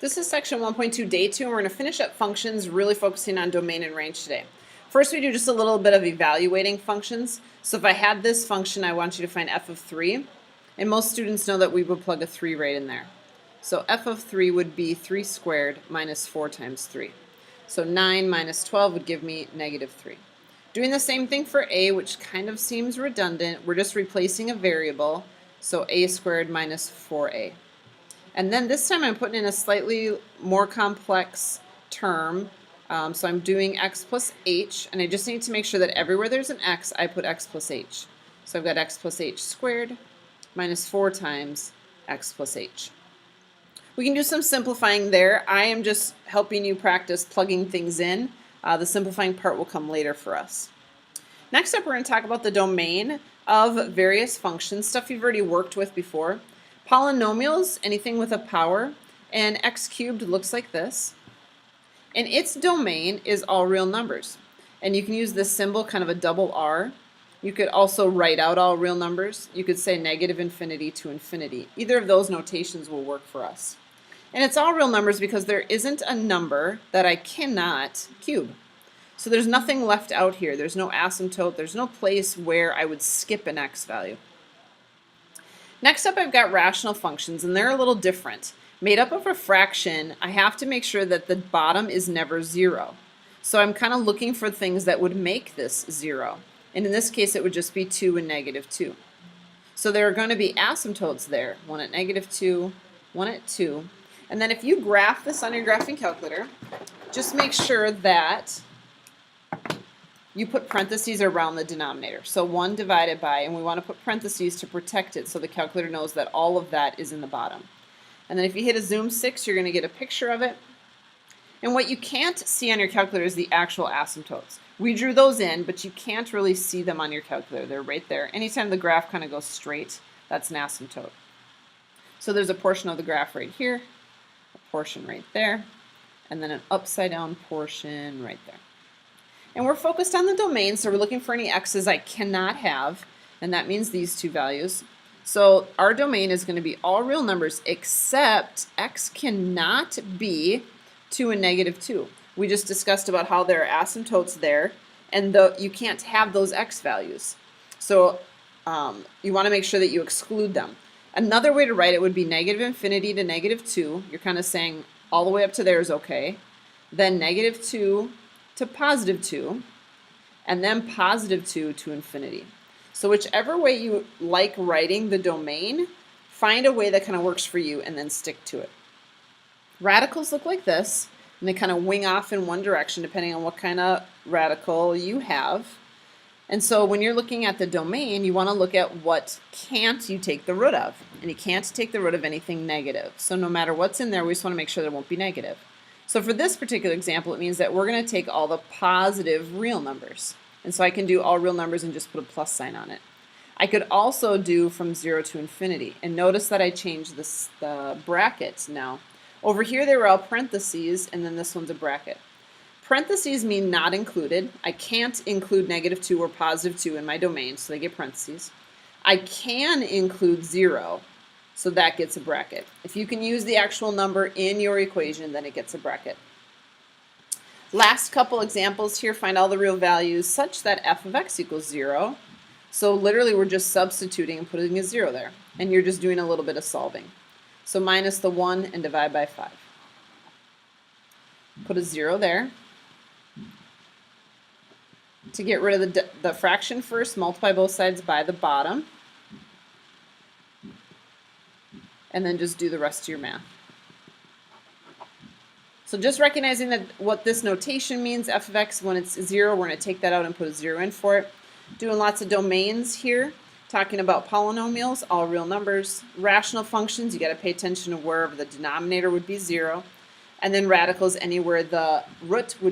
This is section 1.2, day 2, and we're going to finish up functions, really focusing on domain and range today. First, we do just a little bit of evaluating functions. So if I had this function, I want you to find f of 3. And most students know that we would plug a 3 right in there. So f of 3 would be 3 squared minus 4 times 3. So 9 minus 12 would give me negative 3. Doing the same thing for a, which kind of seems redundant, we're just replacing a variable. So a squared minus 4a. And then this time I'm putting in a slightly more complex term. So I'm doing x plus h, and I just need to make sure that everywhere there's an x, I put x plus h. So I've got x plus h squared minus 4 times x plus h. We can do some simplifying there. I am just helping you practice plugging things in. The simplifying part will come later for us. Next up, we're going to talk about the domain of various functions, stuff you've already worked with before. Polynomials, anything with a power, and x cubed looks like this. And its domain is all real numbers. And you can use this symbol, kind of a double R. You could also write out all real numbers. You could say negative infinity to infinity. Either of those notations will work for us. And it's all real numbers because there isn't a number that I cannot cube. So there's nothing left out here. There's no asymptote. There's no place where I would skip an x value. Next up, I've got rational functions, and they're a little different. Made up of a fraction, I have to make sure that the bottom is never 0. So I'm kind of looking for things that would make this 0. And in this case, it would just be 2 and negative 2. So there are going to be asymptotes there, one at negative 2, one at 2. And then if you graph this on your graphing calculator, just make sure that you put parentheses around the denominator. So 1 divided by, and we want to put parentheses to protect it so the calculator knows that all of that is in the bottom. And then if you hit a zoom 6, you're going to get a picture of it. And what you can't see on your calculator is the actual asymptotes. We drew those in, but you can't really see them on your calculator. They're right there. Anytime the graph kind of goes straight, that's an asymptote. So there's a portion of the graph right here, a portion right there, and then an upside down portion right there. And we're focused on the domain, so we're looking for any x's I cannot have, and that means these two values. So our domain is going to be all real numbers except x cannot be 2 and negative 2. We just discussed about how there are asymptotes there, and you can't have those x values. So you want to make sure that you exclude them. Another way to write it would be negative infinity to negative 2. You're kind of saying all the way up to there is okay. Then negative 2 to positive 2, and then positive 2 to infinity. So whichever way you like writing the domain, find a way that kind of works for you and then stick to it. Radicals look like this, and they kind of wing off in one direction depending on what kind of radical you have. And so when you're looking at the domain, you want to look at what can't you take the root of. And you can't take the root of anything negative. So no matter what's in there, we just want to make sure there won't be negative. So for this particular example, it means that we're going to take all the positive real numbers. And so I can do all real numbers and just put a plus sign on it. I could also do from 0 to infinity. And notice that I changed the brackets now. Over here they were all parentheses, and then this one's a bracket. Parentheses mean not included. I can't include negative 2 or positive 2 in my domain, so they get parentheses. I can include 0. So that gets a bracket. If you can use the actual number in your equation, then it gets a bracket. Last couple examples here, find all the real values such that f of x equals 0. So literally we're just substituting and putting a 0 there. And you're just doing a little bit of solving. So minus the 1 and divide by 5. Put a 0 there. To get rid of the fraction first, multiply both sides by the bottom. And then just do the rest of your math. So just recognizing that what this notation means, f of x, when it's 0, we're going to take that out and put a 0 in for it. Doing lots of domains here, talking about polynomials, all real numbers. Rational functions, you got to pay attention to wherever the denominator would be 0. And then radicals, anywhere the root would